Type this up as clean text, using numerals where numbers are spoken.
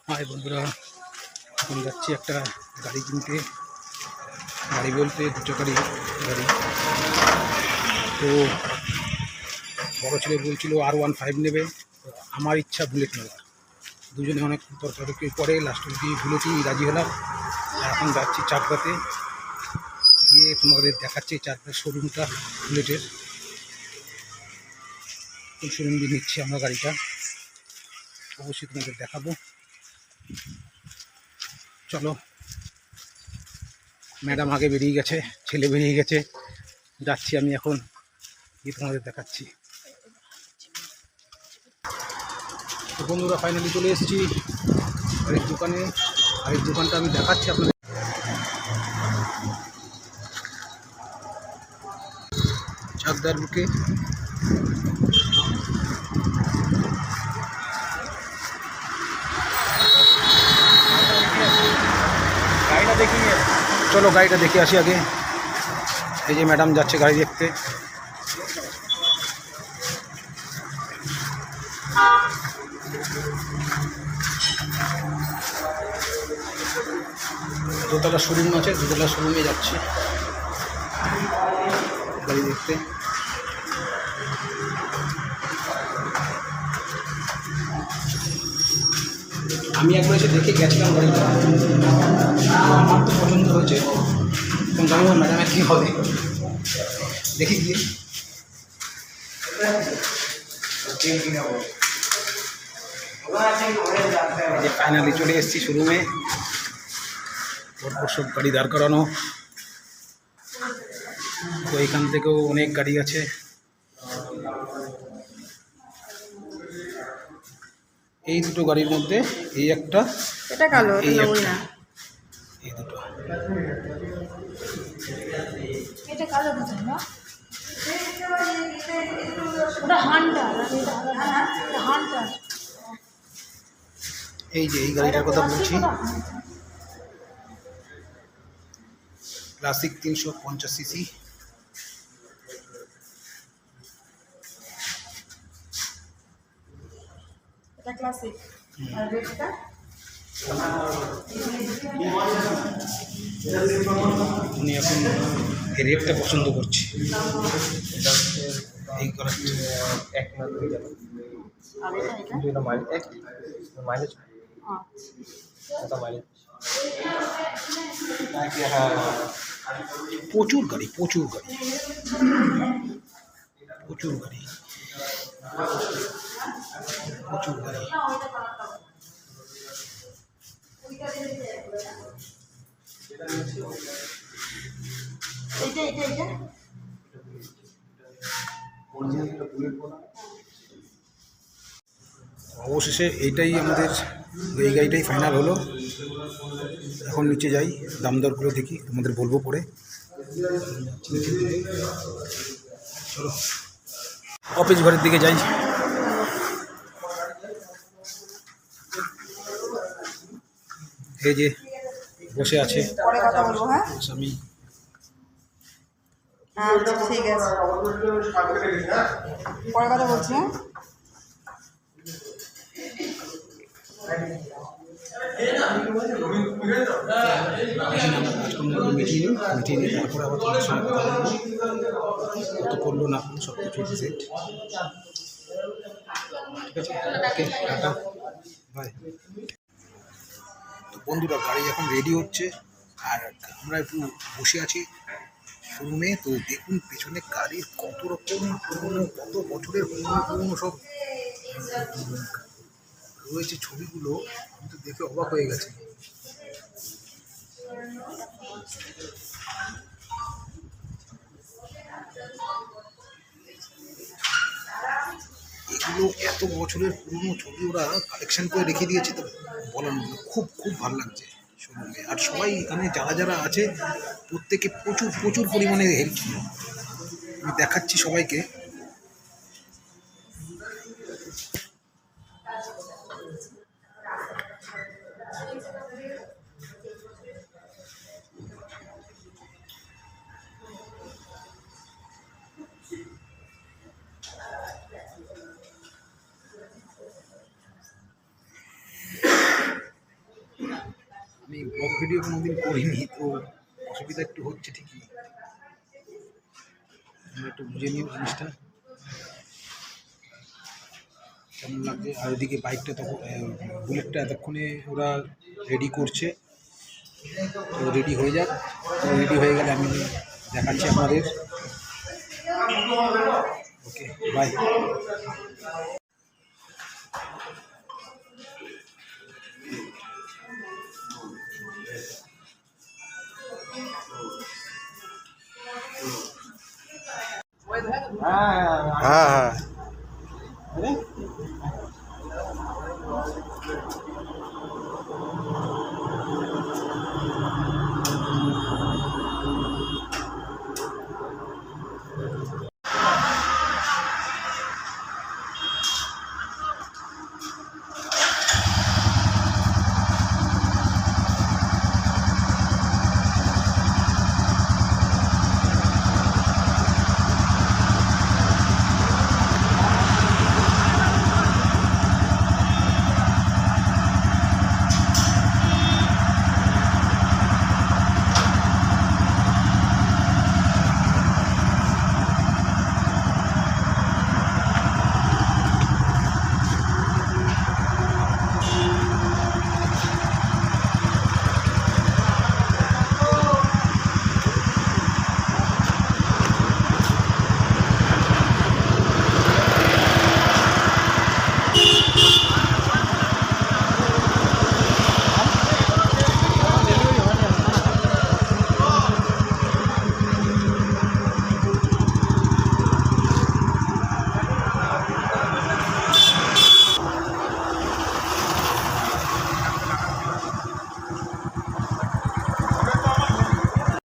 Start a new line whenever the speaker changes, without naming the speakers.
High বন্ধুরা, এখন যাচ্ছি একটা গাড়ি কিনতে। গাড়ি বলতে দুচকারি গাড়ি। তো বড় ছেলে বলছিল R15 নেবে, আমার ইচ্ছা বুলেট নেওয়ার। দুজনে অনেক তর্কাতর্কি পরে লাস্টে দিয়ে বুলেটই রাজি হলাম। আর এখন যাচ্ছি চাকদাতে, গিয়ে তোমাদের দেখাচ্ছি চাকদার শোরুমটা বুলেটের। কোন শোরুম দিয়ে নিচ্ছি আমরা গাড়িটা অবশ্যই তোমাদের দেখাবো। চলো, ম্যাডাম আগে বেরিয়ে গেছে, ছেলে বেরিয়ে গেছে, যাচ্ছি আমি এখন, গিয়ে তোমাদের দেখাচ্ছি। তো বন্ধুরা, ফাইনালি চলে এসেছি গাড়ির দোকানে। গাড়ির দোকানটা আমি দেখাচ্ছি আপনাদের। চাকদার বুকে গাড়িটা দেখি, চলো গাড়িটা দেখে আসি আগে। এই যে ম্যাডাম যাচ্ছে গাড়ি দেখতে। দোতলা শোরুম আছে, দোতলা শোরুমে যাচ্ছি গাড়ি দেখতে। আমি একবার এসে দেখে গেছিলাম গাড়িটা, আমার তো পছন্দ হয়েছে। এখন জানি না ম্যাডামের কী হবে, দেখি গিয়ে। যে ফাইনালি চলে এসেছি শোরুমে। পরপর সব গাড়ি দাঁড় করানো। তো এখান থেকেও অনেক গাড়ি আছে। এই দুটো গাড়ির মধ্যে এই একটা,
এটা কালো,
এই
এটা
একটা,
না।
এই দুটো।
এটা কালো বুঝুন না, ওটা হান্টার, এটা হান্টার।
এই যে এই গাড়িটার কথা বলছি, ক্লাসিক 350 সিসি।
এটা ক্লাসিক। আর রেডটা
উনি এখন এই রেটটা পছন্দ করছি। এই করার
এক না দুই যাবে,
আর এটা
দুই না মাইলেজ এক মাইলেজ
আচ্ছা।
এটা মাইলেজ।
প্রচুর গাড়ি, প্রচুর গাড়ি, প্রচুর গাড়ি, প্রচুর গাড়ি।
এটা এটা এটা
অবশেষে এইটাই আমাদের, এই গাড়িটাই ফাইনাল হলো। এখন নিচে যাই, দাম দরগুলো দেখি, তোমাদের বলবো পরে। চলো অফিস ঘরের দিকে যাই। এই যে বসে আছে
পরে কথা বলবো। হ্যাঁ
স্বামী।
আচ্ছা ঠিক আছে, পরে কথা বলছি। হ্যাঁ
মিটিয়ে নিই, তারপরে আবার তোমার সঙ্গে কথা বলবো। কত করলো না করলো সব কিছু সেট। ঠিক আছে, ওকে, টাটা, বাই। তো বন্ধুরা, গাড়ি এখন রেডি হচ্ছে আর আমরা একটু বসে আছি শোরুমে। তো দেখুন পেছনে গাড়ির কত রকম পুরনো, কত বছরের পুরনো পুরনো সব রয়েছে ছবিগুলো। আমি তো দেখে অবাক হয়ে গেছে। এগুলো এত বছরের পুরনো ছবি ওরা কালেকশন করে রেখে দিয়েছে, তো বলার মতো। খুব খুব ভালো লাগছে শোরুমে। আর সবাই এখানে যারা যারা আছে প্রত্যেকে প্রচুর প্রচুর পরিমাণে হেল্পফুল। আমি দেখাচ্ছি সবাইকে। আমি ব্লগ ভিডিও কোনোদিন করিনি, তো অসুবিধা একটু হচ্ছে ঠিকই। তোমরা একটু বুঝে নিও জিনিসটা কেমন লাগছে। আর ওইদিকে বাইকটা তখন বুলেটটা এতক্ষণে ওরা রেডি করছে, তো রেডি হয়ে যাক। তো রেডি হয়ে গেলে আমি দেখাচ্ছি আপনাদের। ওকে, বাই।
হ্যাঁ হ্যাঁ